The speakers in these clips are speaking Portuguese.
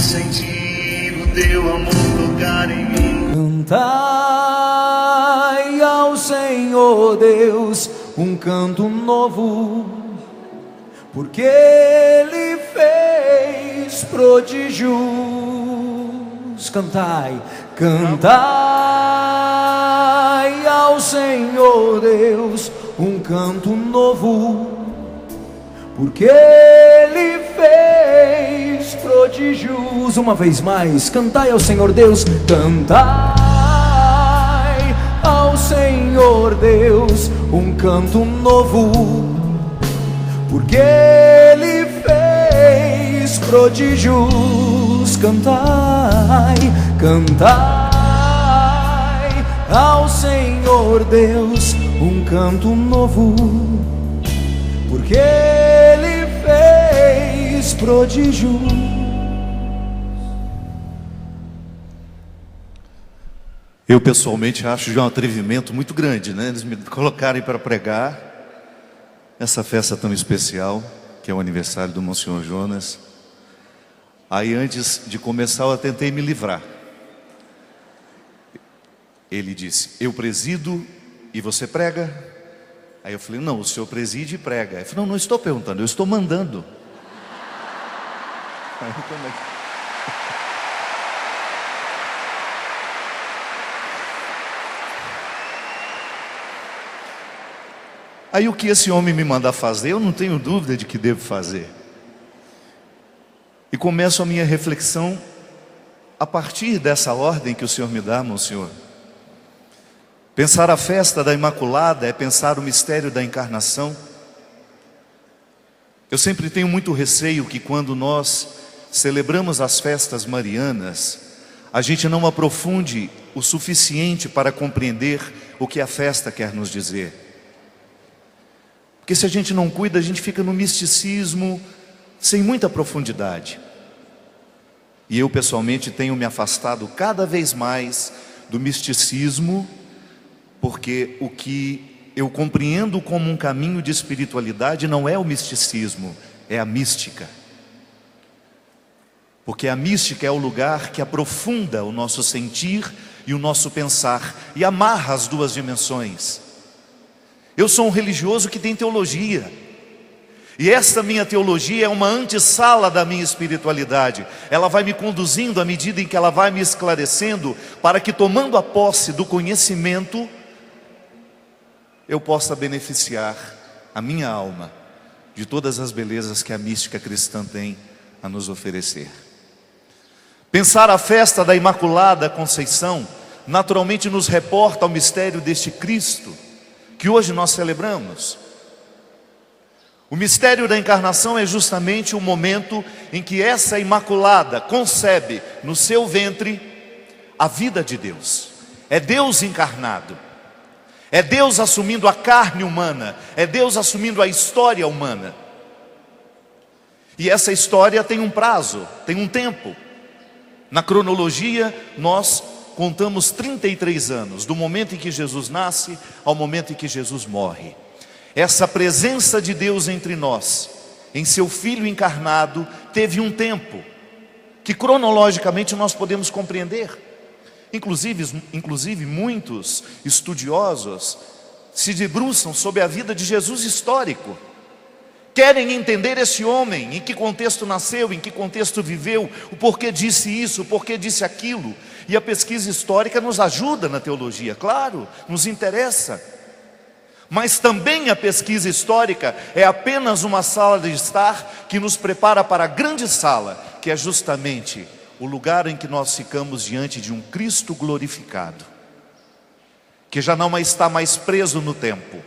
sentir o teu amor tocar em mim. Cantai ao Senhor Deus um canto novo, porque Ele fez prodígios. Cantai, cantai ao Senhor Deus um canto novo, porque Ele fez prodígios. Uma vez mais, cantai ao Senhor Deus, cantai ao Senhor Deus um canto novo, porque Ele fez prodígios. Cantai, cantai ao Senhor Deus um canto novo, porque Ele fez prodígios. Eu pessoalmente acho de um atrevimento muito grande, né? Eles me colocarem para pregar essa festa tão especial, que é o aniversário do Monsenhor Jonas. Aí antes de começar eu tentei me livrar. Ele disse, eu presido e você prega? Aí eu falei, não, o senhor preside e prega. Ele falou, não estou perguntando, eu estou mandando. Aí, como é que... Aí o que esse homem me manda fazer, eu não tenho dúvida de que devo fazer. E começo a minha reflexão a partir dessa ordem que o Senhor me dá, Monsenhor. Pensar a festa da Imaculada é pensar o mistério da encarnação. Eu sempre tenho muito receio que quando nós celebramos as festas marianas, a gente não aprofunde o suficiente para compreender o que a festa quer nos dizer. Porque se a gente não cuida, a gente fica no misticismo, sem muita profundidade. E eu pessoalmente tenho me afastado cada vez mais do misticismo, porque o que eu compreendo como um caminho de espiritualidade não é o misticismo, é a mística. Porque a mística é o lugar que aprofunda o nosso sentir e o nosso pensar, e amarra as duas dimensões. Eu sou um religioso que tem teologia, e esta minha teologia é uma antessala da minha espiritualidade. Ela vai me conduzindo à medida em que ela vai me esclarecendo, para que tomando a posse do conhecimento, eu possa beneficiar a minha alma de todas as belezas que a mística cristã tem a nos oferecer. Pensar a festa da Imaculada Conceição naturalmente nos reporta ao mistério deste Cristo que hoje nós celebramos. O mistério da encarnação é justamente o momento em que essa Imaculada concebe no seu ventre a vida de Deus. É Deus encarnado, é Deus assumindo a carne humana, é Deus assumindo a história humana. E essa história tem um prazo, tem um tempo. Na cronologia nós contamos 33 anos, do momento em que Jesus nasce ao momento em que Jesus morre. Essa presença de Deus entre nós, em seu Filho encarnado, teve um tempo que cronologicamente nós podemos compreender. Inclusive muitos estudiosos se debruçam sobre a vida de Jesus histórico. Querem entender esse homem, em que contexto nasceu, em que contexto viveu, o porquê disse isso, o porquê disse aquilo. E a pesquisa histórica nos ajuda na teologia, claro, nos interessa. Mas também a pesquisa histórica é apenas uma sala de estar que nos prepara para a grande sala, que é justamente o lugar em que nós ficamos diante de um Cristo glorificado, que já não está mais preso no tempo.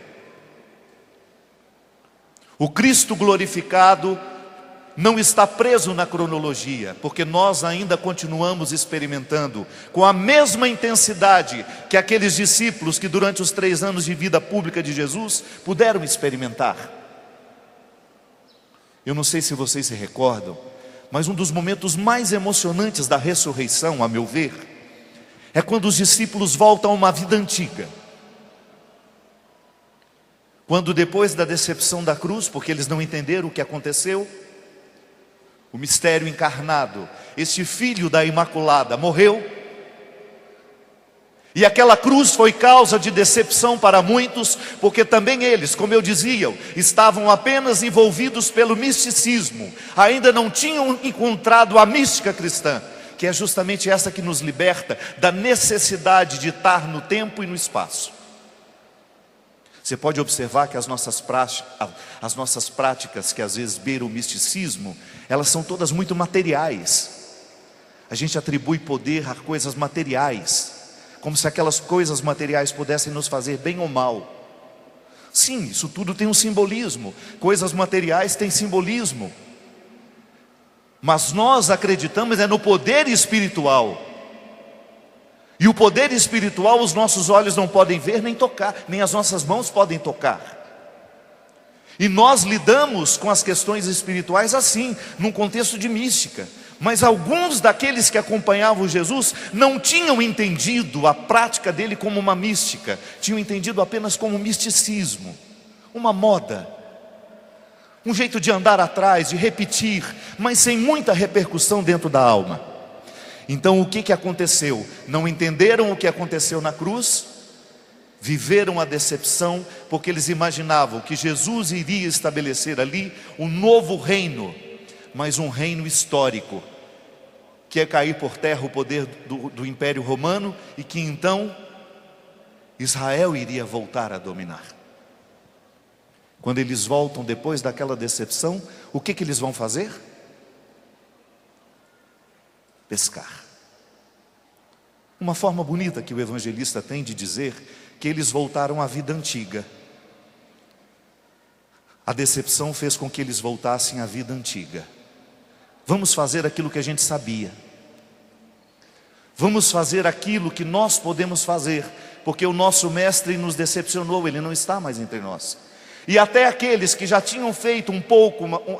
O Cristo glorificado não está preso na cronologia, porque nós ainda continuamos experimentando com a mesma intensidade que aqueles discípulos que durante os 3 anos de vida pública de Jesus puderam experimentar. Eu não sei se vocês se recordam, mas um dos momentos mais emocionantes da ressurreição, a meu ver, é quando os discípulos voltam a uma vida antiga. Quando depois da decepção da cruz, porque eles não entenderam o que aconteceu, o mistério encarnado, este Filho da Imaculada, morreu. E aquela cruz foi causa de decepção para muitos, porque também eles, como eu dizia, estavam apenas envolvidos pelo misticismo, ainda não tinham encontrado a mística cristã, que é justamente essa que nos liberta da necessidade de estar no tempo e no espaço. Você pode observar que as nossas práticas, que às vezes beiram o misticismo, elas são todas muito materiais. A gente atribui poder a coisas materiais, como se aquelas coisas materiais pudessem nos fazer bem ou mal. Sim, isso tudo tem um simbolismo. Coisas materiais têm simbolismo. Mas nós acreditamos no poder espiritual. E o poder espiritual os nossos olhos não podem ver nem tocar, nem as nossas mãos podem tocar. E nós lidamos com as questões espirituais assim, num contexto de mística. Mas alguns daqueles que acompanhavam Jesus não tinham entendido a prática dele como uma mística, tinham entendido apenas como um misticismo, uma moda, um jeito de andar atrás, de repetir, mas sem muita repercussão dentro da alma. Então o que aconteceu? Não entenderam o que aconteceu na cruz, viveram a decepção, porque eles imaginavam que Jesus iria estabelecer ali um novo reino, mas um reino histórico, que ia cair por terra o poder do Império Romano, e que então Israel iria voltar a dominar. Quando eles voltam depois daquela decepção, o que eles vão fazer? Pescar. Uma forma bonita que o evangelista tem de dizer que eles voltaram à vida antiga. A decepção fez com que eles voltassem à vida antiga. Vamos fazer aquilo que a gente sabia. Vamos fazer aquilo que nós podemos fazer, porque o nosso mestre nos decepcionou, ele não está mais entre nós. E até aqueles que já tinham feito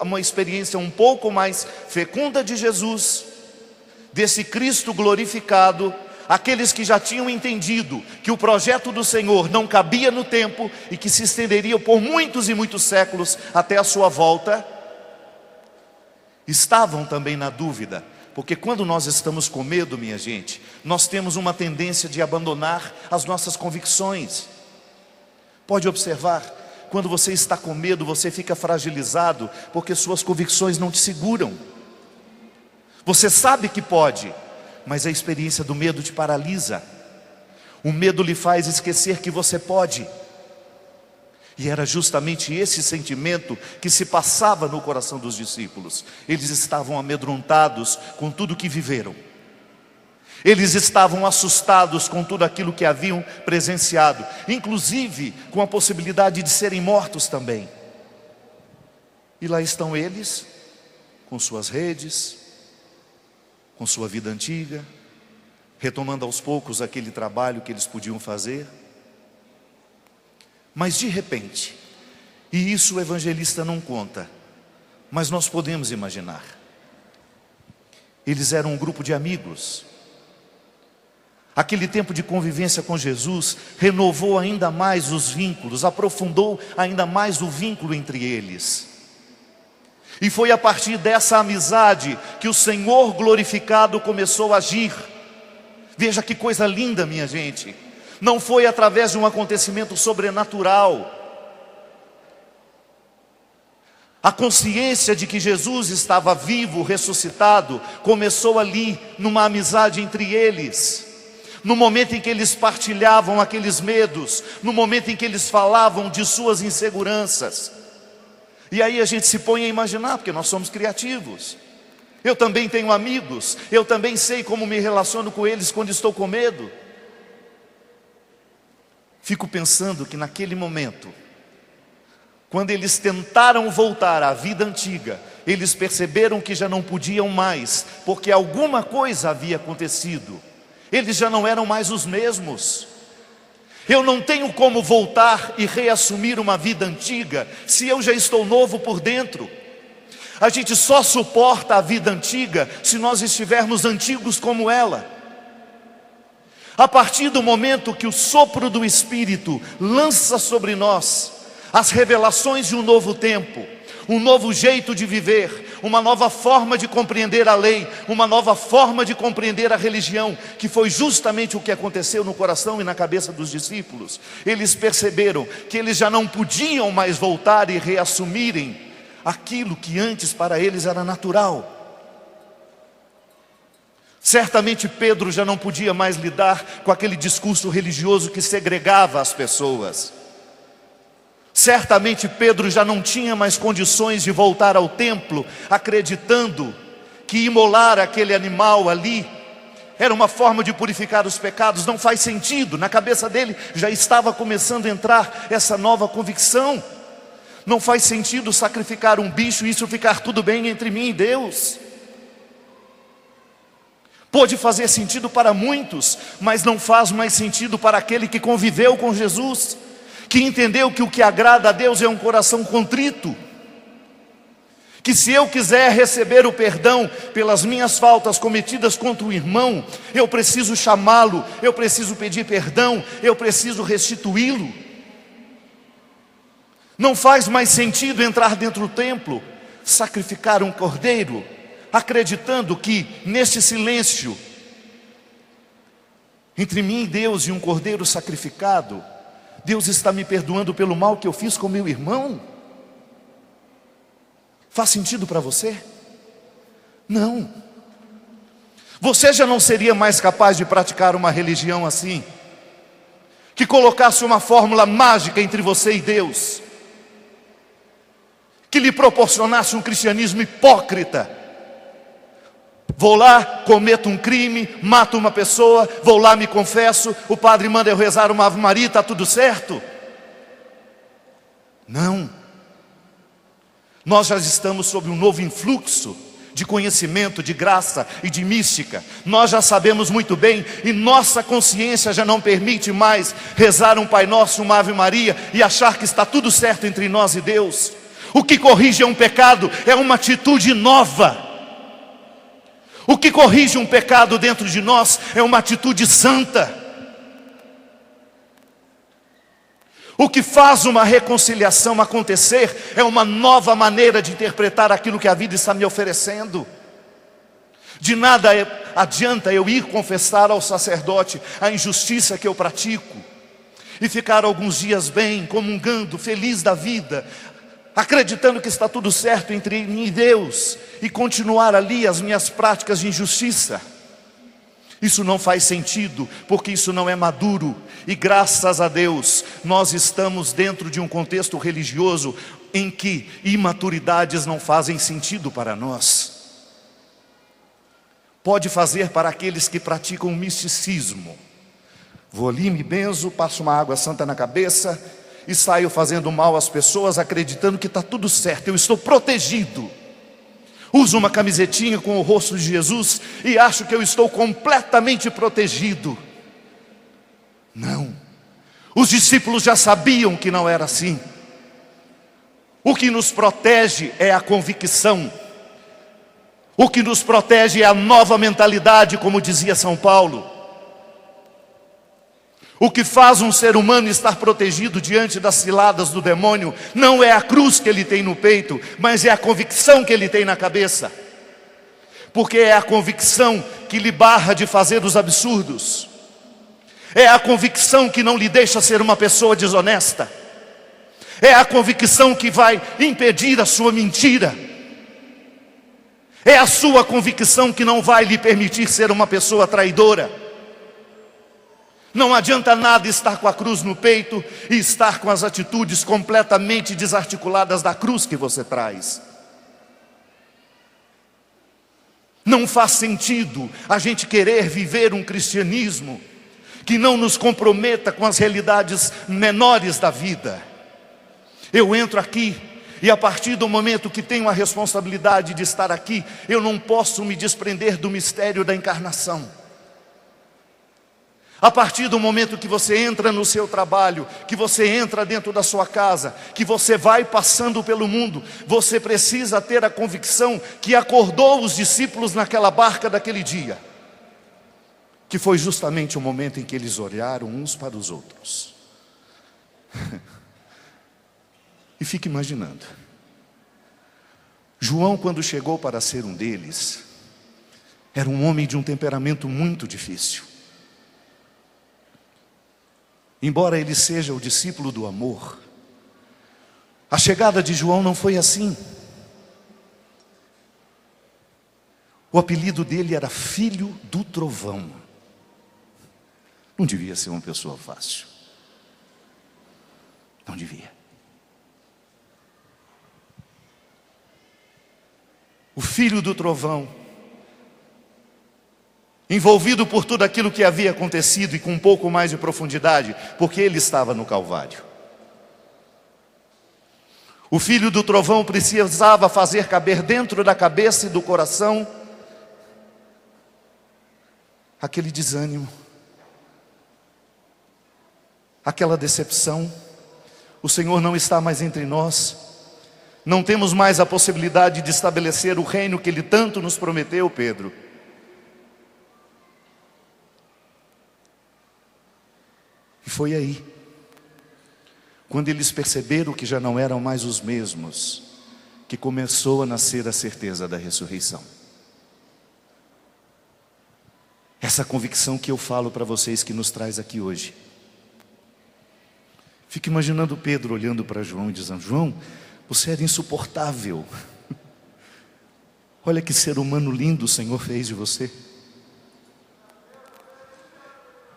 uma experiência um pouco mais fecunda de Jesus, desse Cristo glorificado, aqueles que já tinham entendido que o projeto do Senhor não cabia no tempo e que se estenderia por muitos e muitos séculos até a sua volta, estavam também na dúvida, porque quando nós estamos com medo, minha gente, nós temos uma tendência de abandonar as nossas convicções. Pode observar, quando você está com medo, você fica fragilizado, porque suas convicções não te seguram. Você sabe que pode, mas a experiência do medo te paralisa. O medo lhe faz esquecer que você pode. E era justamente esse sentimento que se passava no coração dos discípulos. Eles estavam amedrontados com tudo que viveram. Eles estavam assustados com tudo aquilo que haviam presenciado, inclusive com a possibilidade de serem mortos também. E lá estão eles, com suas redes, com sua vida antiga, retomando aos poucos aquele trabalho que eles podiam fazer. Mas de repente, e isso o evangelista não conta, mas nós podemos imaginar, eles eram um grupo de amigos. Aquele tempo de convivência com Jesus renovou ainda mais os vínculos, aprofundou ainda mais o vínculo entre eles. E foi a partir dessa amizade que o Senhor glorificado começou a agir. Veja que coisa linda, minha gente. Não foi através de um acontecimento sobrenatural. A consciência de que Jesus estava vivo, ressuscitado, começou ali, numa amizade entre eles. No momento em que eles partilhavam aqueles medos, no momento em que eles falavam de suas inseguranças. E aí a gente se põe a imaginar, porque nós somos criativos. Eu também tenho amigos, eu também sei como me relaciono com eles quando estou com medo. Fico pensando que naquele momento, quando eles tentaram voltar à vida antiga, eles perceberam que já não podiam mais, porque alguma coisa havia acontecido. Eles já não eram mais os mesmos. Eu não tenho como voltar e reassumir uma vida antiga, se eu já estou novo por dentro. A gente só suporta a vida antiga, se nós estivermos antigos como ela. A partir do momento que o sopro do Espírito lança sobre nós as revelações de um novo tempo, um novo jeito de viver, uma nova forma de compreender a lei, uma nova forma de compreender a religião, que foi justamente o que aconteceu no coração e na cabeça dos discípulos. Eles perceberam que eles já não podiam mais voltar e reassumirem aquilo que antes para eles era natural. Certamente Pedro já não podia mais lidar com aquele discurso religioso que segregava as pessoas. Certamente Pedro já não tinha mais condições de voltar ao templo, acreditando que imolar aquele animal ali era uma forma de purificar os pecados. Não faz sentido. Na cabeça dele já estava começando a entrar essa nova convicção. Não faz sentido sacrificar um bicho e isso ficar tudo bem entre mim e Deus. Pode fazer sentido para muitos, mas não faz mais sentido para aquele que conviveu com Jesus, que entendeu que o que agrada a Deus é um coração contrito, que se eu quiser receber o perdão pelas minhas faltas cometidas contra o irmão, eu preciso chamá-lo, eu preciso pedir perdão, eu preciso restituí-lo. Não faz mais sentido entrar dentro do templo, sacrificar um cordeiro, acreditando que neste silêncio entre mim e Deus e um cordeiro sacrificado, Deus está me perdoando pelo mal que eu fiz com meu irmão. Faz sentido para você? Não. Você já não seria mais capaz de praticar uma religião assim, que colocasse uma fórmula mágica entre você e Deus, que lhe proporcionasse um cristianismo hipócrita. Vou lá, cometo um crime, mato uma pessoa, vou lá, me confesso, o padre manda eu rezar uma Ave Maria, está tudo certo? Não. Nós já estamos sob um novo influxo de conhecimento, de graça e de mística. Nós já sabemos muito bem e nossa consciência já não permite mais rezar um Pai Nosso, uma Ave Maria e achar que está tudo certo entre nós e Deus. O que corrige um pecado é uma atitude nova. O que corrige um pecado dentro de nós é uma atitude santa. O que faz uma reconciliação acontecer é uma nova maneira de interpretar aquilo que a vida está me oferecendo. De nada adianta eu ir confessar ao sacerdote a injustiça que eu pratico e ficar alguns dias bem, comungando, feliz da vida, acreditando que está tudo certo entre mim e Deus, e continuar ali as minhas práticas de injustiça. Isso não faz sentido, porque isso não é maduro. E graças a Deus, nós estamos dentro de um contexto religioso em que imaturidades não fazem sentido para nós. Pode fazer para aqueles que praticam o misticismo. Vou ali, me benzo, passo uma água santa na cabeça e saio fazendo mal às pessoas, acreditando que está tudo certo, eu estou protegido. Uso uma camisetinha com o rosto de Jesus e acho que eu estou completamente protegido. Não. Os discípulos já sabiam que não era assim. O que nos protege é a convicção. O que nos protege é a nova mentalidade, como dizia São Paulo. O que faz um ser humano estar protegido diante das ciladas do demônio não é a cruz que ele tem no peito, mas é a convicção que ele tem na cabeça. Porque é a convicção que lhe barra de fazer os absurdos. É a convicção que não lhe deixa ser uma pessoa desonesta. É a convicção que vai impedir a sua mentira. É a sua convicção que não vai lhe permitir ser uma pessoa traidora. Não adianta nada estar com a cruz no peito e estar com as atitudes completamente desarticuladas da cruz que você traz. Não faz sentido a gente querer viver um cristianismo que não nos comprometa com as realidades menores da vida. Eu entro aqui e a partir do momento que tenho a responsabilidade de estar aqui, eu não posso me desprender do mistério da encarnação. A partir do momento que você entra no seu trabalho, que você entra dentro da sua casa, que você vai passando pelo mundo, você precisa ter a convicção que acordou os discípulos naquela barca daquele dia, que foi justamente o momento em que eles olharam uns para os outros. E fique imaginando, João, quando chegou para ser um deles, era um homem de um temperamento muito difícil. Embora ele seja o discípulo do amor, a chegada de João não foi assim. O apelido dele era Filho do Trovão. Não devia ser uma pessoa fácil. Não devia. O Filho do Trovão, envolvido por tudo aquilo que havia acontecido e com um pouco mais de profundidade, porque ele estava no Calvário. O Filho do Trovão precisava fazer caber dentro da cabeça e do coração aquele desânimo, aquela decepção. O Senhor não está mais entre nós, não temos mais a possibilidade de estabelecer o reino que Ele tanto nos prometeu, Pedro. E foi aí, quando eles perceberam que já não eram mais os mesmos, que começou a nascer a certeza da ressurreição. Essa convicção que eu falo para vocês que nos traz aqui hoje. Fico imaginando Pedro olhando para João e dizendo: João, você era insuportável. Olha que ser humano lindo o Senhor fez de você.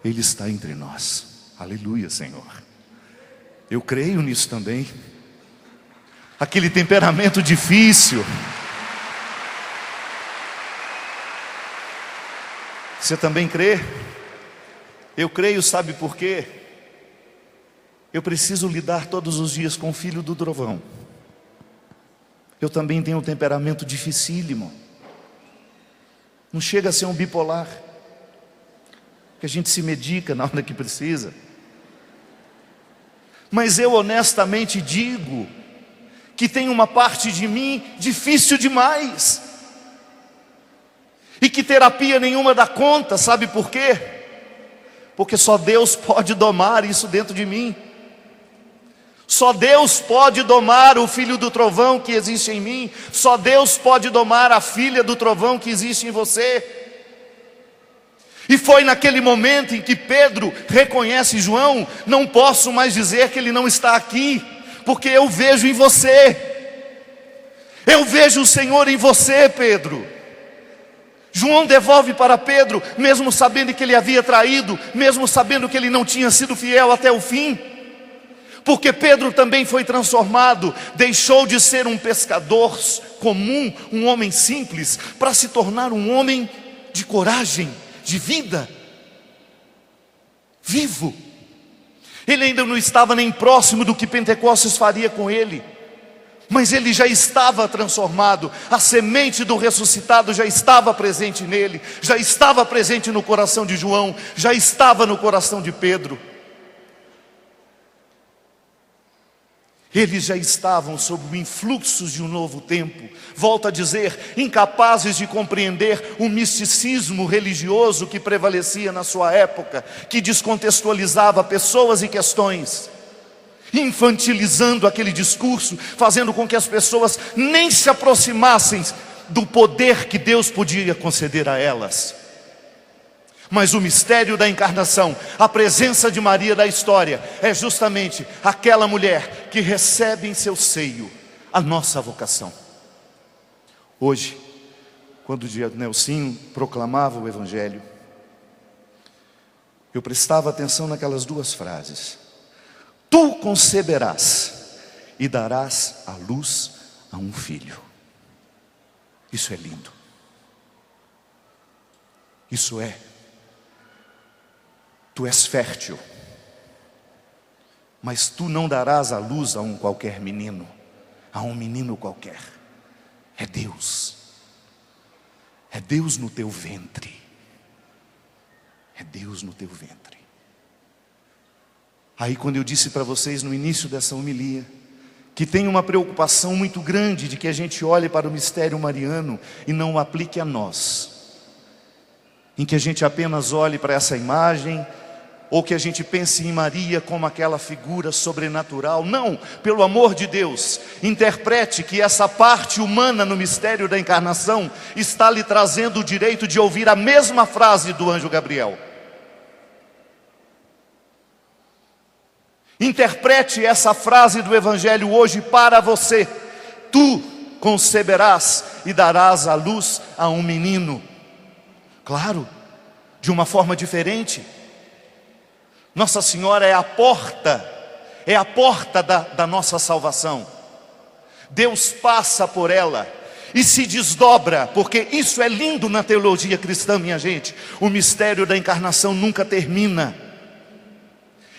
Ele está entre nós. Aleluia, Senhor. Eu creio nisso também. Aquele temperamento difícil. Você também crê? Eu creio, sabe por quê? Eu preciso lidar todos os dias com o filho do trovão. Eu também tenho um temperamento dificílimo. Não chega a ser um bipolar, que a gente se medica na hora que precisa. Mas eu honestamente digo que tem uma parte de mim difícil demais, e que terapia nenhuma dá conta. Sabe por quê? Porque só Deus pode domar isso dentro de mim. Só Deus pode domar o filho do trovão que existe em mim. Só Deus pode domar a filha do trovão que existe em você. E foi naquele momento em que Pedro reconhece João: não posso mais dizer que ele não está aqui, porque eu vejo em você. Eu vejo o Senhor em você, Pedro. João devolve para Pedro, mesmo sabendo que ele havia traído, mesmo sabendo que ele não tinha sido fiel até o fim. Porque Pedro também foi transformado, deixou de ser um pescador comum, um homem simples, para se tornar um homem de coragem, de vida, vivo. Ele ainda não estava nem próximo do que Pentecostes faria com ele, mas ele já estava transformado. A semente do ressuscitado já estava presente nele, já estava presente no coração de João, já estava no coração de Pedro. Eles já estavam sob o influxo de um novo tempo. Volto a dizer, incapazes de compreender o misticismo religioso que prevalecia na sua época, que descontextualizava pessoas e questões, infantilizando aquele discurso, fazendo com que as pessoas nem se aproximassem do poder que Deus podia conceder a elas. Mas o mistério da encarnação, a presença de Maria da história, é justamente aquela mulher que recebe em seu seio a nossa vocação. Hoje, quando o Nelsinho proclamava o Evangelho, eu prestava atenção naquelas duas frases: tu conceberás e darás à luz a um filho. Isso é lindo. Isso é: tu és fértil, mas tu não darás à luz a um qualquer menino, a um menino qualquer. É Deus. É Deus no teu ventre. É Deus no teu ventre. Aí quando eu disse para vocês no início dessa homilia, que tem uma preocupação muito grande de que a gente olhe para o mistério mariano e não o aplique a nós, em que a gente apenas olhe para essa imagem ou que a gente pense em Maria como aquela figura sobrenatural. Não, pelo amor de Deus, interprete que essa parte humana no mistério da encarnação está lhe trazendo o direito de ouvir a mesma frase do anjo Gabriel. Interprete essa frase do Evangelho hoje para você: tu conceberás e darás à luz a um menino. Claro, de uma forma diferente. Nossa Senhora é a porta da nossa salvação. Deus passa por ela e se desdobra, porque isso é lindo na teologia cristã, minha gente. O mistério da encarnação nunca termina.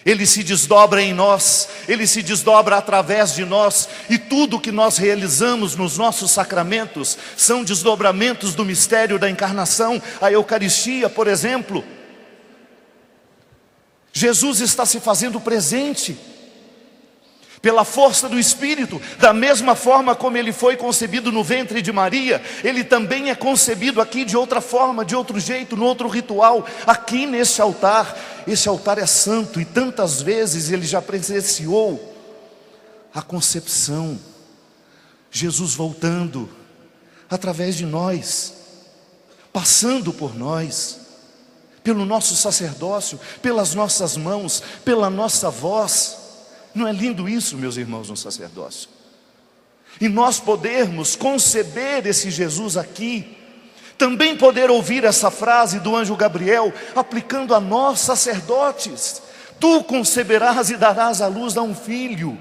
Ele se desdobra em nós, Ele se desdobra através de nós, e tudo que nós realizamos nos nossos sacramentos são desdobramentos do mistério da encarnação. A Eucaristia, por exemplo, Jesus está se fazendo presente pela força do Espírito. Da mesma forma como Ele foi concebido no ventre de Maria, Ele também é concebido aqui de outra forma, de outro jeito, no outro ritual, aqui nesse altar. Esse altar é santo, e tantas vezes Ele já presenciou a concepção, Jesus voltando através de nós, passando por nós, pelo nosso sacerdócio, pelas nossas mãos, pela nossa voz. Não é lindo isso, meus irmãos, no sacerdócio? E nós podermos conceber esse Jesus aqui, também poder ouvir essa frase do anjo Gabriel, aplicando a nós sacerdotes: tu conceberás e darás à luz a um filho.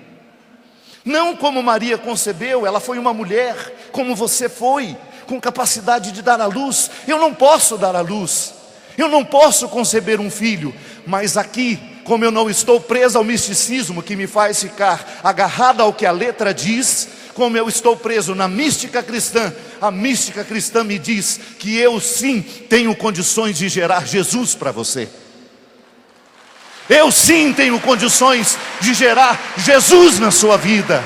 Não como Maria concebeu, ela foi uma mulher, como você foi, com capacidade de dar à luz. Eu não posso dar à luz, eu não posso conceber um filho, mas aqui, como eu não estou preso ao misticismo que me faz ficar agarrado ao que a letra diz, como eu estou preso na mística cristã, a mística cristã me diz que eu sim tenho condições de gerar Jesus para você. Eu sim tenho condições de gerar Jesus na sua vida.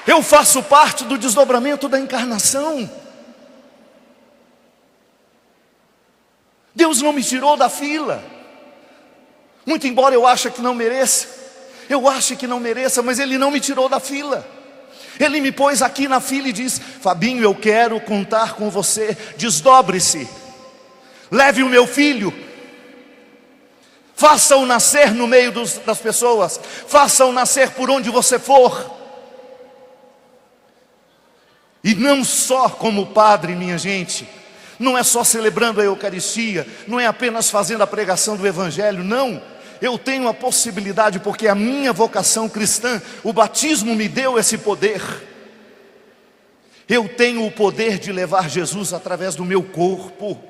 Eu faço parte do desdobramento da encarnação. Deus não me tirou da fila, muito embora eu ache que não mereça. Eu acho que não mereça, mas Ele não me tirou da fila. Ele me pôs aqui na fila e diz: Fabinho, eu quero contar com você. Desdobre-se, leve o meu filho, faça-o nascer no meio das pessoas, faça-o nascer por onde você for. E não só como padre, minha gente, não é só celebrando a Eucaristia, não é apenas fazendo a pregação do Evangelho, não. Eu tenho a possibilidade, porque a minha vocação cristã, o batismo me deu esse poder. Eu tenho o poder de levar Jesus através do meu corpo.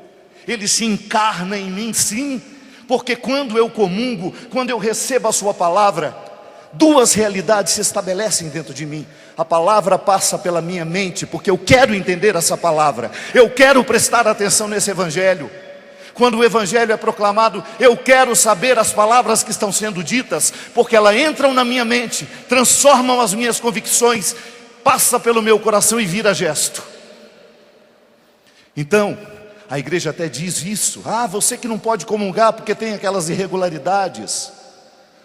Ele se encarna em mim, sim, porque quando eu comungo, quando eu recebo a sua palavra, duas realidades se estabelecem dentro de mim. A palavra passa pela minha mente, porque eu quero entender essa palavra, eu quero prestar atenção nesse Evangelho. Quando o Evangelho é proclamado, eu quero saber as palavras que estão sendo ditas, porque elas entram na minha mente, transformam as minhas convicções, passa pelo meu coração e vira gesto. Então, a igreja até diz isso: você que não pode comungar porque tem aquelas irregularidades.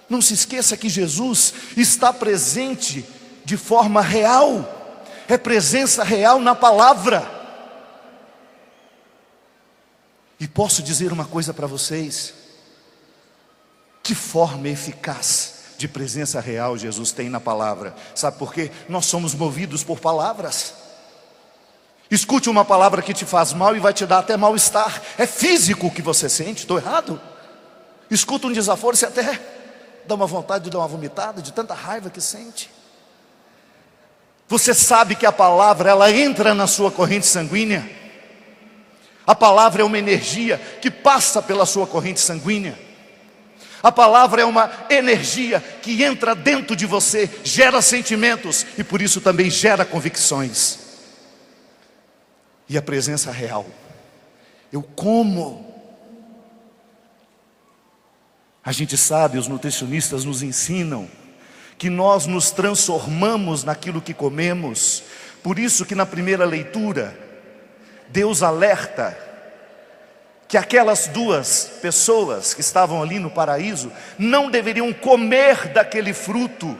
Não se esqueça que Jesus está presente de forma real, é presença real na palavra. E posso dizer uma coisa para vocês: que forma eficaz de presença real Jesus tem na palavra. Sabe por quê? Nós somos movidos por palavras. Escute uma palavra que te faz mal e vai te dar até mal-estar. É físico o que você sente, estou errado? Escuta um desaforo, você até dá uma vontade de dar uma vomitada, de tanta raiva que sente. Você sabe que a palavra, ela entra na sua corrente sanguínea. A palavra é uma energia que passa pela sua corrente sanguínea. A palavra é uma energia que entra dentro de você, gera sentimentos e por isso também gera convicções. E a presença real, eu como. A gente sabe, os nutricionistas nos ensinam que nós nos transformamos naquilo que comemos. Por isso que na primeira leitura, Deus alerta que aquelas duas pessoas que estavam ali no paraíso não deveriam comer daquele fruto,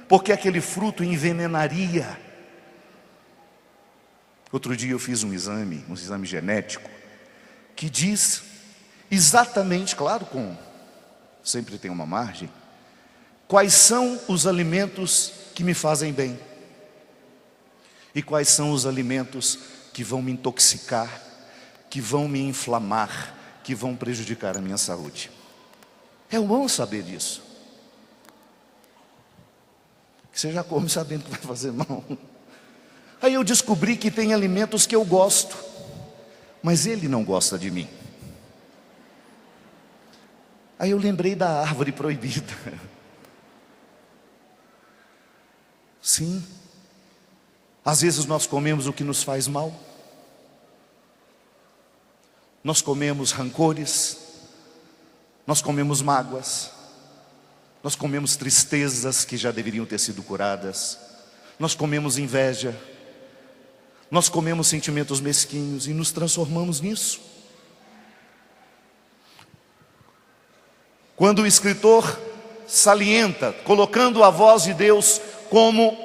porque aquele fruto envenenaria. Outro dia eu fiz um exame genético, que diz exatamente, claro, sempre tem uma margem, quais são os alimentos que me fazem bem e quais são os alimentos que vão me intoxicar, que vão me inflamar, que vão prejudicar a minha saúde. É bom saber disso. Você já come sabendo que vai fazer mal. Aí eu descobri que tem alimentos que eu gosto, mas ele não gosta de mim. Aí eu lembrei da árvore proibida. Sim, às vezes nós comemos o que nos faz mal. Nós comemos rancores, nós comemos mágoas, nós comemos tristezas que já deveriam ter sido curadas, nós comemos inveja, nós comemos sentimentos mesquinhos e nos transformamos nisso. Quando o escritor salienta, colocando a voz de Deus como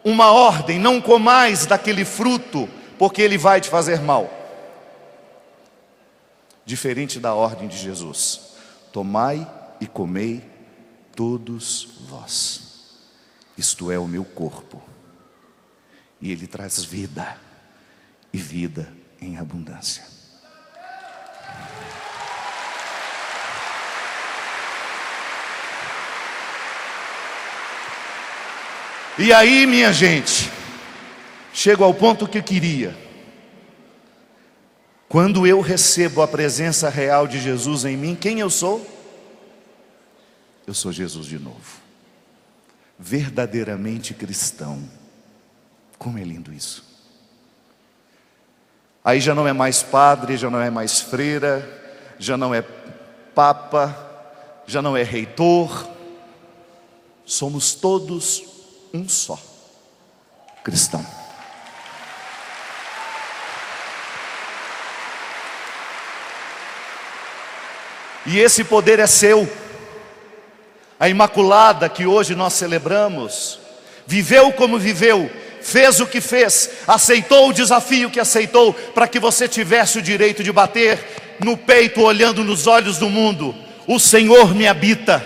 uma ordem, não comais daquele fruto, porque ele vai te fazer mal. Diferente da ordem de Jesus: tomai e comei todos vós, isto é o meu corpo. E ele traz vida, e vida em abundância. E aí, minha gente, chego ao ponto que eu queria. Quando eu recebo a presença real de Jesus em mim, quem eu sou? Eu sou Jesus de novo, verdadeiramente cristão. Como é lindo isso. Aí já não é mais padre, já não é mais freira, já não é papa, já não é reitor. Somos todos um só cristão. E esse poder é seu. A Imaculada que hoje nós celebramos, viveu como viveu, fez o que fez, aceitou o desafio que aceitou, para que você tivesse o direito de bater no peito, olhando nos olhos do mundo: o Senhor me habita,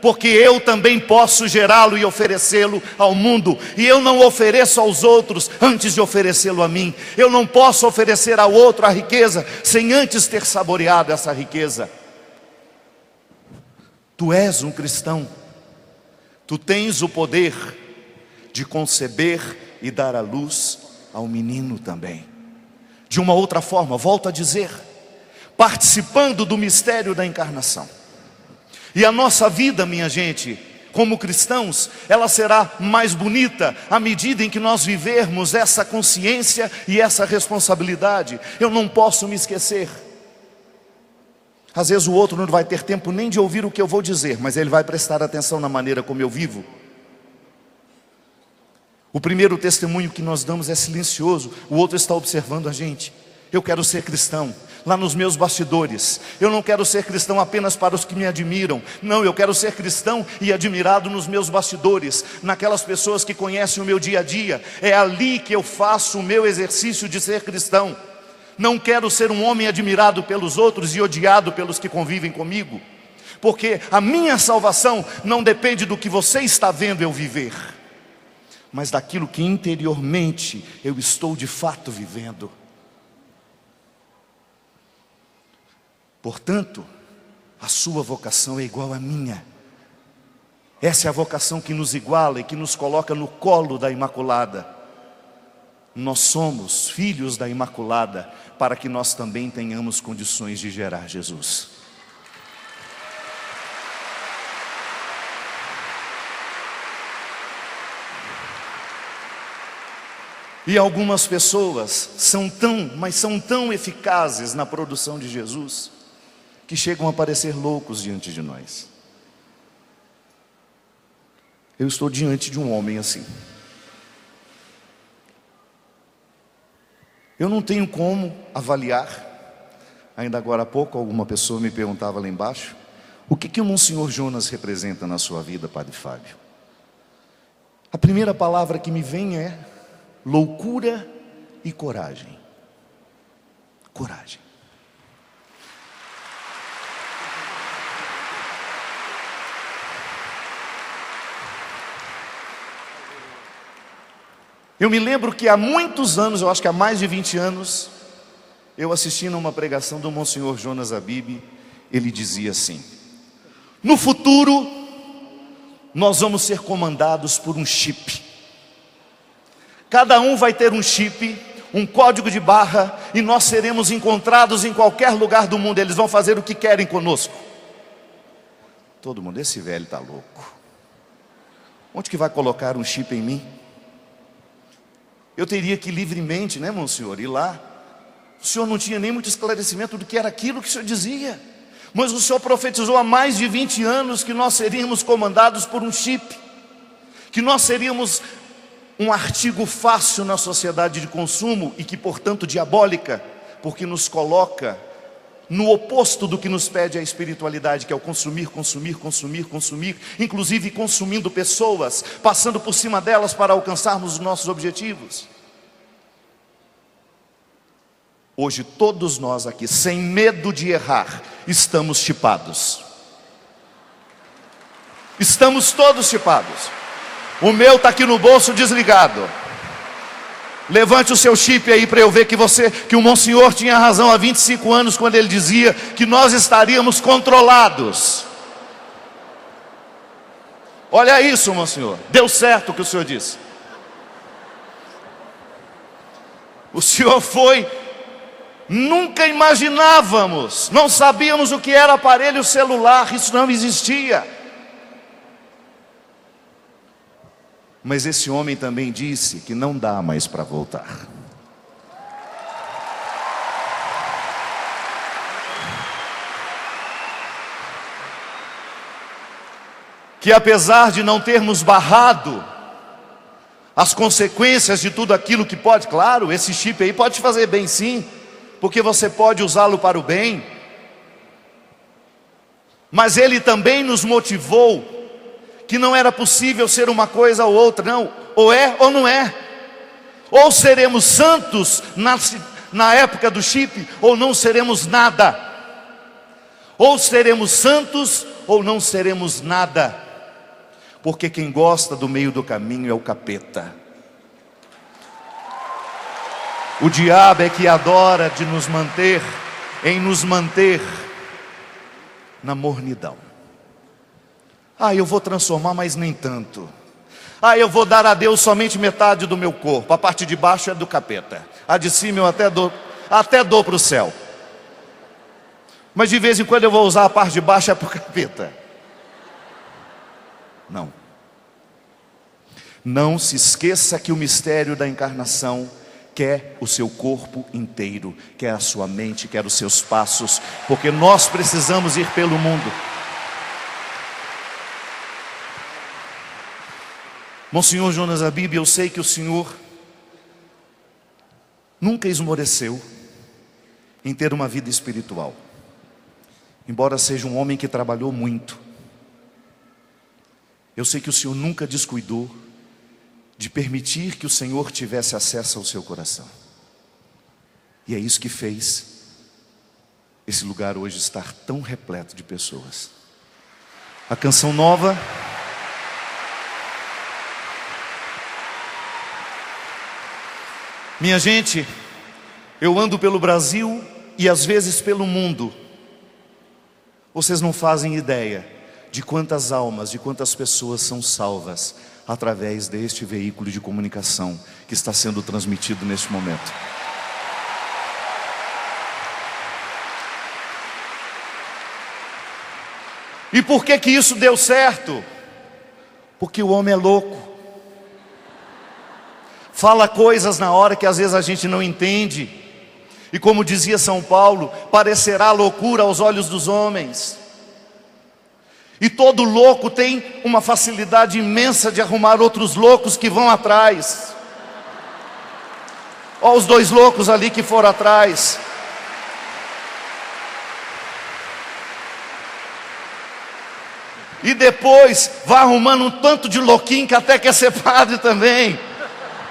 porque eu também posso gerá-lo e oferecê-lo ao mundo. E eu não ofereço aos outros antes de oferecê-lo a mim. Eu não posso oferecer ao outro a riqueza sem antes ter saboreado essa riqueza. Tu és um cristão, tu tens o poder de conceber e dar à luz ao menino também. De uma outra forma, volto a dizer, participando do mistério da encarnação. E a nossa vida, minha gente, como cristãos, ela será mais bonita à medida em que nós vivermos essa consciência e essa responsabilidade. Eu não posso me esquecer. Às vezes o outro não vai ter tempo nem de ouvir o que eu vou dizer, mas ele vai prestar atenção na maneira como eu vivo. O primeiro testemunho que nós damos é silencioso, o outro está observando a gente. Eu quero ser cristão, lá nos meus bastidores. Eu não quero ser cristão apenas para os que me admiram. Não, eu quero ser cristão e admirado nos meus bastidores, naquelas pessoas que conhecem o meu dia a dia. É ali que eu faço o meu exercício de ser cristão. Não quero ser um homem admirado pelos outros e odiado pelos que convivem comigo, porque a minha salvação não depende do que você está vendo eu viver, mas daquilo que interiormente eu estou de fato vivendo. Portanto, a sua vocação é igual à minha. Essa é a vocação que nos iguala e que nos coloca no colo da Imaculada. Nós somos filhos da Imaculada, para que nós também tenhamos condições de gerar Jesus. E algumas pessoas são tão eficazes na produção de Jesus, que chegam a parecer loucos diante de nós. Eu estou diante de um homem assim. Eu não tenho como avaliar, Ainda agora há pouco, alguma pessoa me perguntava lá embaixo: o que o Monsenhor Jonas representa na sua vida, Padre Fábio? A primeira palavra que me vem é loucura e coragem. Coragem. Eu me lembro que há muitos anos, eu acho que há mais de 20 anos, eu assistindo a uma pregação do Monsenhor Jonas Abib. Ele dizia assim: no futuro, nós vamos ser comandados por um chip. Cada um vai ter um chip, um código de barra, e nós seremos encontrados em qualquer lugar do mundo. Eles vão fazer o que querem conosco. Todo mundo, esse velho está louco. Onde que vai colocar um chip em mim? Eu teria que livremente, né, Monsenhor, ir lá. O senhor não tinha nem muito esclarecimento do que era aquilo que o senhor dizia. Mas o senhor profetizou há mais de 20 anos que nós seríamos comandados por um chip, que nós seríamos um artigo fácil na sociedade de consumo e que, portanto, diabólica, porque nos coloca no oposto do que nos pede a espiritualidade, que é o consumir, consumir, consumir, consumir, inclusive consumindo pessoas, passando por cima delas para alcançarmos os nossos objetivos. Hoje todos nós aqui, sem medo de errar, estamos chipados. Estamos todos chipados. O meu está aqui no bolso desligado. Levante o seu chip aí para eu ver que o Monsenhor tinha razão há 25 anos quando ele dizia que nós estaríamos controlados. Olha isso, Monsenhor. Deu certo o que o senhor disse. O senhor foi... Nunca imaginávamos, não sabíamos o que era aparelho celular, isso não existia. Mas esse homem também disse que não dá mais para voltar. Que apesar de não termos barrado as consequências de tudo aquilo que pode, claro, esse chip aí pode te fazer bem sim, porque você pode usá-lo para o bem, mas ele também nos motivou que não era possível ser uma coisa ou outra, não, ou é ou não é. Ou seremos santos na época do chip, ou não seremos nada. Ou seremos santos, ou não seremos nada. Porque quem gosta do meio do caminho é o capeta. O diabo é que adora nos manter na mornidão. Eu vou transformar, mas nem tanto. Eu vou dar a Deus somente metade do meu corpo. A parte de baixo é do capeta. A de cima eu até dou para o céu. Mas de vez em quando eu vou usar a parte de baixo, é para o capeta. Não. Não se esqueça que o mistério da encarnação quer o seu corpo inteiro, quer a sua mente, quer os seus passos, porque nós precisamos ir pelo mundo. Monsenhor Jonas Abib, eu sei que o senhor nunca esmoreceu em ter uma vida espiritual, embora seja um homem que trabalhou muito. Eu sei que o senhor nunca descuidou de permitir que o Senhor tivesse acesso ao seu coração. E é isso que fez esse lugar hoje estar tão repleto de pessoas. A canção nova minha gente, eu ando pelo Brasil e às vezes pelo mundo. Vocês não fazem ideia de quantas almas, de quantas pessoas são salvas através deste veículo de comunicação que está sendo transmitido neste momento. E por que que isso deu certo? Porque o homem é louco. Fala coisas na hora que às vezes a gente não entende. E como dizia São Paulo, parecerá loucura aos olhos dos homens. E todo louco tem uma facilidade imensa de arrumar outros loucos que vão atrás. Olha os dois loucos ali que foram atrás. E depois vai arrumando um tanto de louquinho que até quer ser padre também.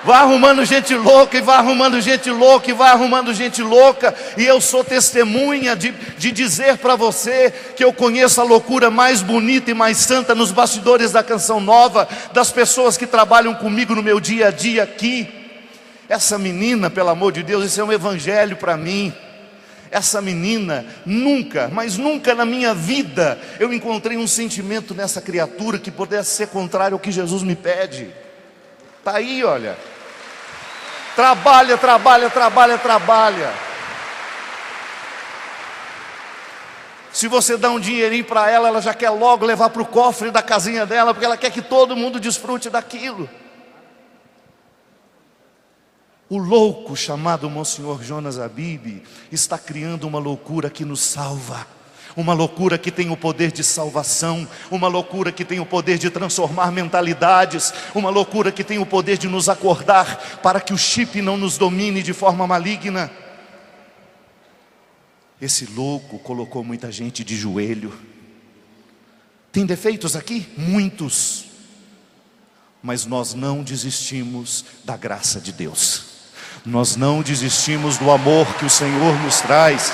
Vai arrumando gente louca, e vai arrumando gente louca, e vai arrumando gente louca. E eu sou testemunha de dizer para você que eu conheço a loucura mais bonita e mais santa nos bastidores da Canção Nova, das pessoas que trabalham comigo no meu dia a dia aqui. Essa menina, pelo amor de Deus, isso é um evangelho para mim. Essa menina, nunca, mas nunca na minha vida eu encontrei um sentimento nessa criatura que pudesse ser contrário ao que Jesus me pede. Está aí, olha. Trabalha, trabalha, trabalha, trabalha. Se você dá um dinheirinho para ela, ela já quer logo levar para o cofre da casinha dela, porque ela quer que todo mundo desfrute daquilo. O louco chamado Monsenhor Jonas Abib está criando uma loucura que nos salva. Uma loucura que tem o poder de salvação, uma loucura que tem o poder de transformar mentalidades, uma loucura que tem o poder de nos acordar para que o chip não nos domine de forma maligna. Esse louco colocou muita gente de joelho. Tem defeitos aqui? Muitos. Mas nós não desistimos da graça de Deus. Nós não desistimos do amor que o Senhor nos traz.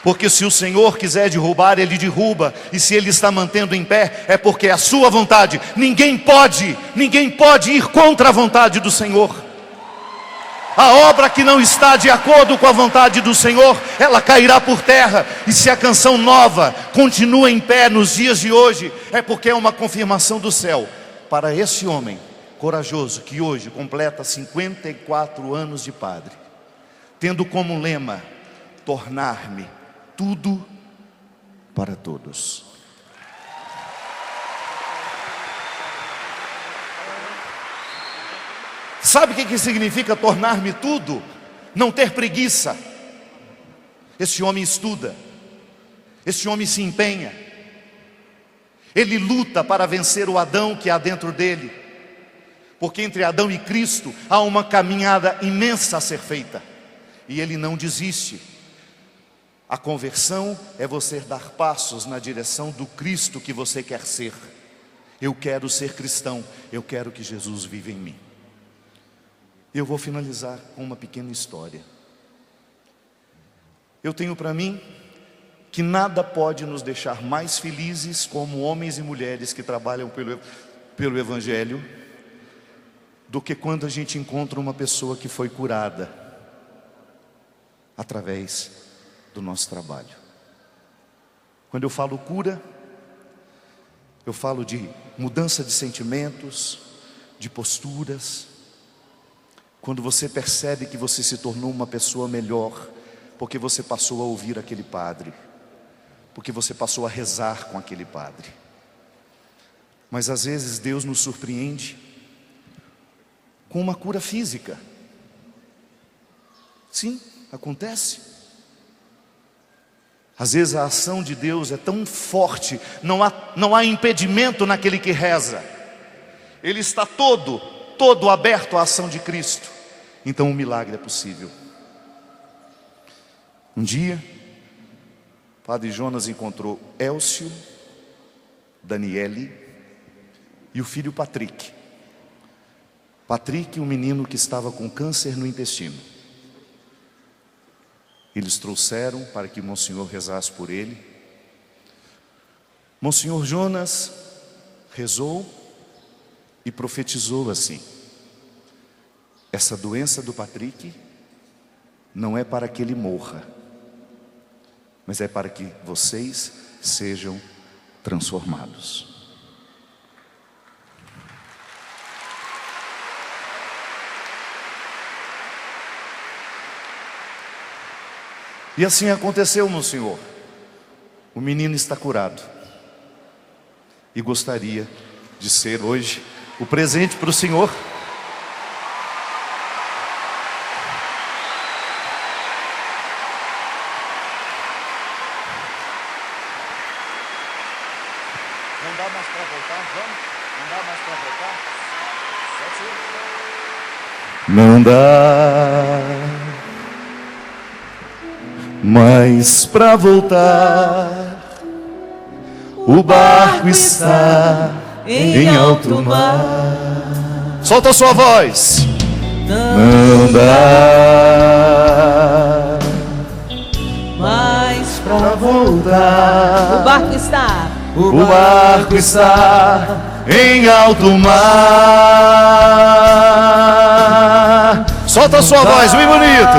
Porque se o Senhor quiser derrubar, Ele derruba. E se Ele está mantendo em pé, é porque é a sua vontade. Ninguém pode ir contra a vontade do Senhor. A obra que não está de acordo com a vontade do Senhor, ela cairá por terra. E se a Canção Nova continua em pé nos dias de hoje, é porque é uma confirmação do céu para esse homem corajoso que hoje completa 54 anos de padre, tendo como lema: tornar-me tudo para todos. Sabe o que significa tornar-me tudo? Não ter preguiça. Esse homem estuda, esse homem se empenha, ele luta para vencer o Adão que há dentro dele, porque entre Adão e Cristo há uma caminhada imensa a ser feita, e ele não desiste. A conversão é você dar passos na direção do Cristo que você quer ser. Eu quero ser cristão, eu quero que Jesus viva em mim. Eu vou finalizar com uma pequena história. Eu tenho para mim que nada pode nos deixar mais felizes como homens e mulheres que trabalham pelo Evangelho do que quando a gente encontra uma pessoa que foi curada através do nosso trabalho. Quando eu falo cura, eu falo de mudança de sentimentos, de posturas. Quando você percebe que você se tornou uma pessoa melhor, porque você passou a ouvir aquele padre, porque você passou a rezar com aquele padre. Mas às vezes Deus nos surpreende com uma cura física. Sim, acontece. Às vezes a ação de Deus é tão forte, não há impedimento naquele que reza. Ele está todo aberto à ação de Cristo. Então um milagre é possível. Um dia, Padre Jonas encontrou Elcio, Daniele e o filho Patrick. Patrick, um menino que estava com câncer no intestino. Eles trouxeram para que Monsenhor rezasse por ele. Monsenhor Jonas rezou e profetizou assim: essa doença do Patrick não é para que ele morra, mas é para que vocês sejam transformados. E assim aconteceu, Monsenhor. O menino está curado e gostaria de ser hoje o presente para o Senhor. Não dá mais para voltar, vamos? Não dá mais para voltar? Não dá mas para voltar, o barco está em alto mar. Solta a sua voz. Não dá Mas Pra voltar, o barco está. o barco está em alto mar. Solta a sua voz, bem bonito.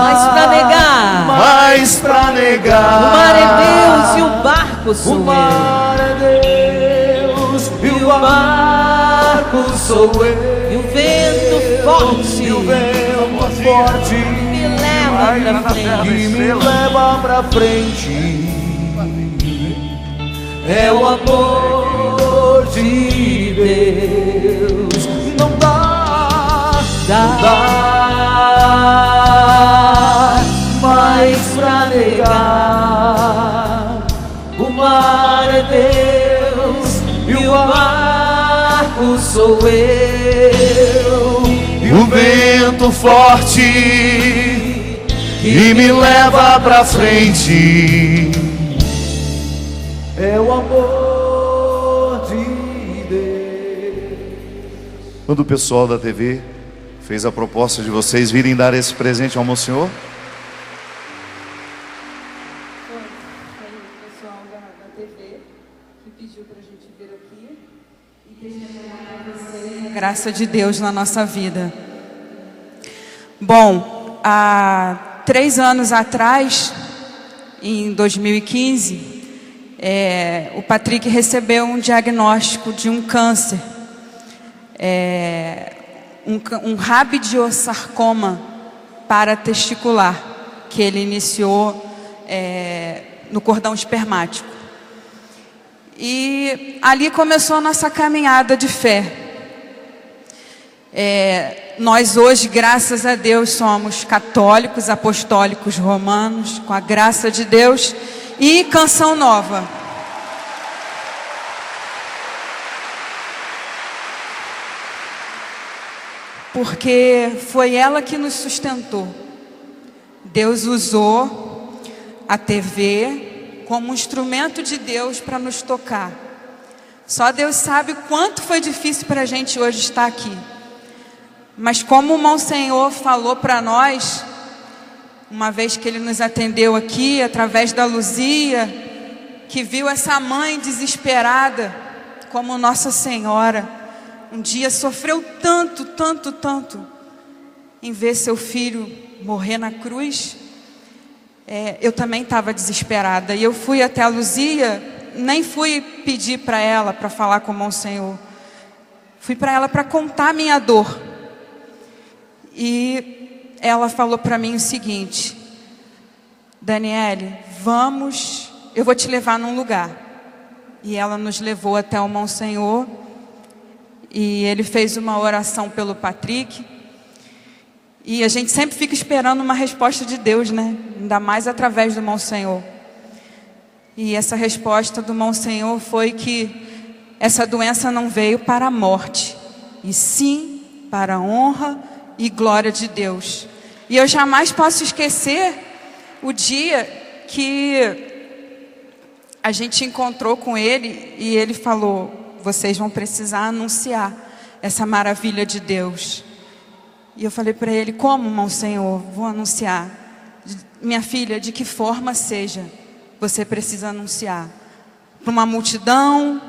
Mas pra negar, Mas pra negar, o mar é Deus e o barco sou o eu. mar é Deus e o barco sou eu. E o vento forte E o vento forte me leva pra frente. que me leva pra frente. É o amor de Deus. Não dá, não dá mais pra negar. O mar é Deus e o barco sou eu. e o vento forte que me leva pra frente. É o amor de Deus. Quando o pessoal da TV fez a proposta de vocês virem dar esse presente ao Monsenhor, Foi o pessoal da TV que pediu pra gente vir aqui e testemunhar pra vocês a graça de Deus na nossa vida. Bom, há 3 anos atrás, em 2015, o Patrick recebeu um diagnóstico de um câncer, um rabidiossarcoma paratesticular, que ele iniciou no cordão espermático. E ali começou a nossa caminhada de fé. Nós hoje, graças a Deus, somos católicos, apostólicos, romanos, com a graça de Deus, e Canção Nova. Porque foi ela que nos sustentou. Deus usou a TV como um instrumento de Deus para nos tocar. Só Deus sabe o quanto foi difícil para a gente hoje estar aqui. Mas como o Monsenhor falou para nós, uma vez que ele nos atendeu aqui, através da Luzia, que viu essa mãe desesperada, como Nossa Senhora, um dia sofreu tanto, tanto, tanto, em ver seu filho morrer na cruz. Eu também estava desesperada, e eu fui até a Luzia, nem fui pedir para ela, para falar com o Monsenhor, fui para ela para contar a minha dor. E ela falou para mim o seguinte: Daniele, vamos, eu vou te levar num lugar. E ela nos levou até o Monsenhor, e ele fez uma oração pelo Patrick. E a gente sempre fica esperando uma resposta de Deus, né? Ainda mais através do Monsenhor. E essa resposta do Monsenhor foi que essa doença não veio para a morte, e sim para a honra e glória de Deus. E eu jamais posso esquecer o dia que a gente encontrou com ele e ele falou: vocês vão precisar anunciar essa maravilha de Deus. E eu falei para ele: como, Monsenhor? Vou anunciar. Minha filha, de que forma seja, você precisa anunciar. Para uma multidão,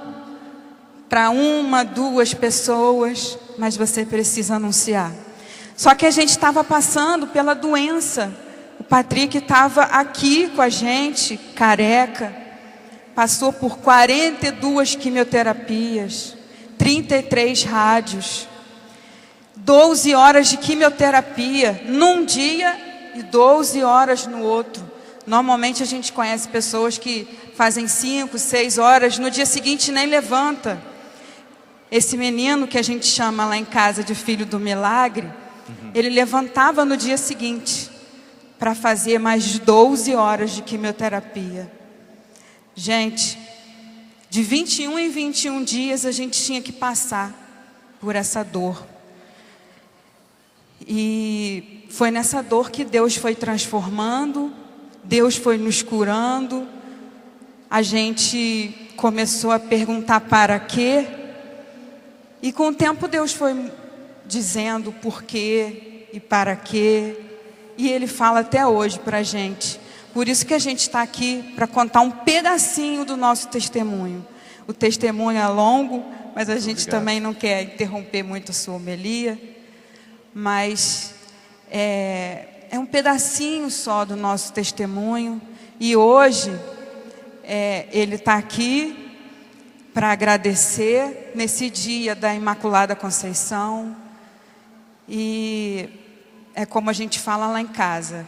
para 1, 2 pessoas, mas você precisa anunciar. Só que a gente estava passando pela doença. O Patrick estava aqui com a gente, careca, passou por 42 quimioterapias, 33 rádios, 12 horas de quimioterapia num dia e 12 horas no outro. Normalmente a gente conhece pessoas que fazem 5, 6 horas, no dia seguinte nem levanta. Esse menino que a gente chama lá em casa de filho do milagre, ele levantava no dia seguinte para fazer mais 12 horas de quimioterapia. Gente, de 21 em 21 dias a gente tinha que passar por essa dor. E foi nessa dor que Deus foi transformando, Deus foi nos curando. A gente começou a perguntar para quê, e com o tempo Deus foi dizendo por quê e para quê, e Ele fala até hoje para a gente. Por isso que a gente está aqui, para contar um pedacinho do nosso testemunho. O testemunho é longo, mas a gente também não quer interromper muito a sua homilia, mas é um pedacinho só do nosso testemunho. E hoje ele está aqui para agradecer nesse dia da Imaculada Conceição. E é como a gente fala lá em casa,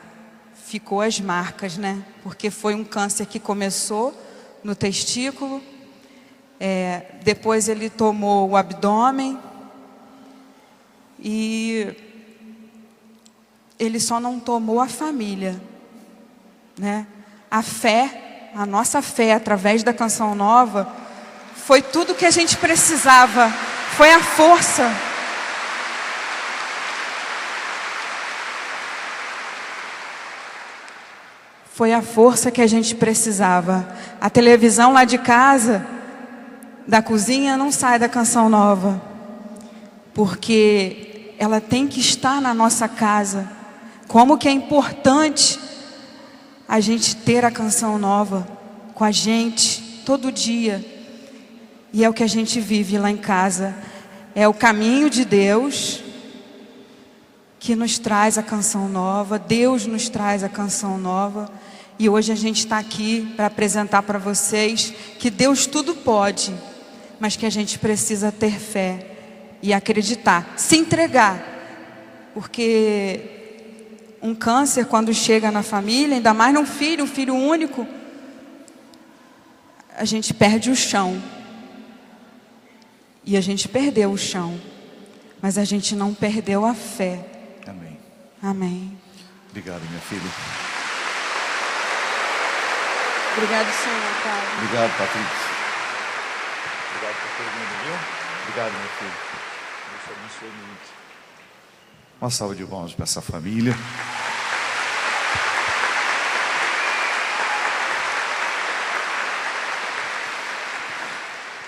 ficou as marcas, né? Porque foi um câncer que começou no testículo, depois ele tomou o abdômen, e ele só não tomou a família, né? A fé, a nossa fé através da Canção Nova, foi tudo que a gente precisava, foi a força. Foi a força que a gente precisava. A televisão lá de casa, da cozinha, não sai da Canção Nova, porque ela tem que estar na nossa casa. Como que é importante a gente ter a Canção Nova com a gente todo dia. E é o que a gente vive lá em casa. É o caminho de Deus que nos traz a Canção Nova. Deus nos traz a Canção Nova. E hoje a gente está aqui para apresentar para vocês que Deus tudo pode, mas que a gente precisa ter fé e acreditar, se entregar. Porque um câncer, quando chega na família, ainda mais num filho, um filho único, a gente perde o chão. E a gente perdeu o chão, mas a gente não perdeu a fé. Amém. Amém. Obrigado, minha filha. Obrigado, Senhor, Pai. Obrigado, Patrícia. Obrigado por todo mundo, viu? Obrigado, meu filho. Deus te abençoe muito. Uma salva de palmas para essa família.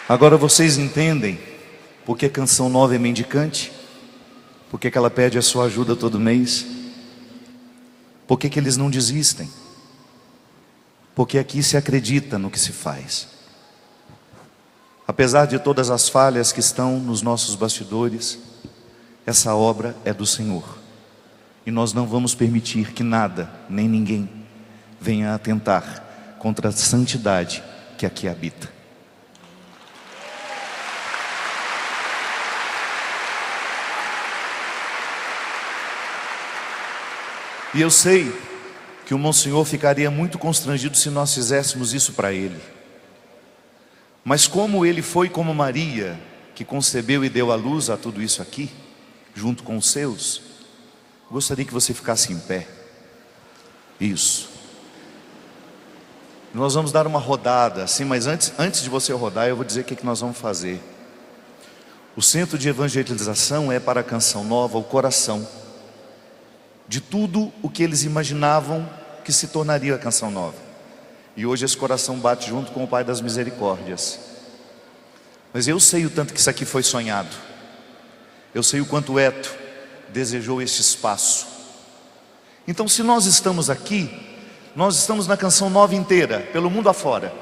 Agora vocês entendem por que a Canção Nova é mendicante? Por que ela pede a sua ajuda todo mês? Por que eles não desistem? Porque aqui se acredita no que se faz. Apesar de todas as falhas que estão nos nossos bastidores, essa obra é do Senhor. E nós não vamos permitir que nada, nem ninguém, venha atentar contra a santidade que aqui habita. E eu sei que o Monsenhor ficaria muito constrangido se nós fizéssemos isso para ele. Mas como ele foi como Maria, que concebeu e deu à luz a tudo isso aqui, junto com os seus, gostaria que você ficasse em pé. Isso. Nós vamos dar uma rodada, assim, mas antes de você rodar, eu vou dizer o que nós vamos fazer. O centro de evangelização é para a Canção Nova o coração de tudo o que eles imaginavam que se tornaria a Canção Nova. E hoje esse coração bate junto com o Pai das Misericórdias. Mas eu sei o tanto que isso aqui foi sonhado. Eu sei o quanto o Eto desejou este espaço. Então, se nós estamos aqui, nós estamos na Canção Nova inteira, pelo mundo afora.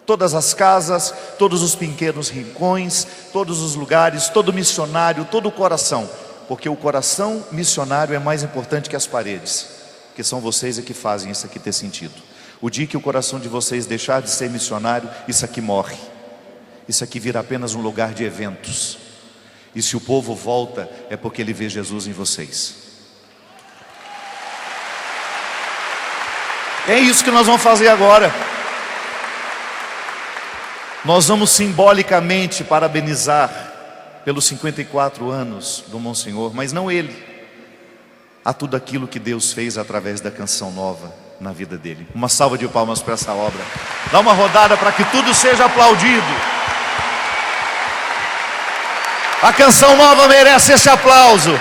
Todas as casas, todos os pequenos rincões, todos os lugares, todo missionário, todo o coração. Porque o coração missionário é mais importante que as paredes, que são vocês que fazem isso aqui ter sentido. O dia que o coração de vocês deixar de ser missionário, isso aqui morre. Isso aqui vira apenas um lugar de eventos. E se o povo volta, é porque ele vê Jesus em vocês. É isso que nós vamos fazer agora. Nós vamos simbolicamente parabenizar pelos 54 anos do Monsenhor, mas não ele, a tudo aquilo que Deus fez através da Canção Nova na vida dele. Uma salva de palmas para essa obra. Dá uma rodada para que tudo seja aplaudido. A Canção Nova merece esse aplauso.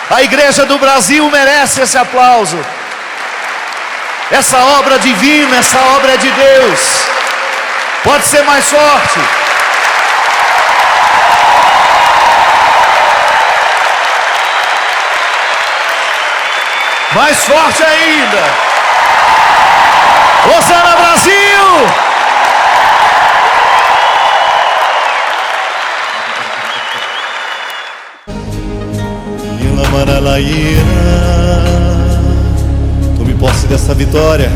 A igreja do Brasil merece esse aplauso. Essa obra divina, essa obra é de Deus. Pode ser mais forte. Mais forte ainda. Hosana Brasil! Tome posse dessa vitória.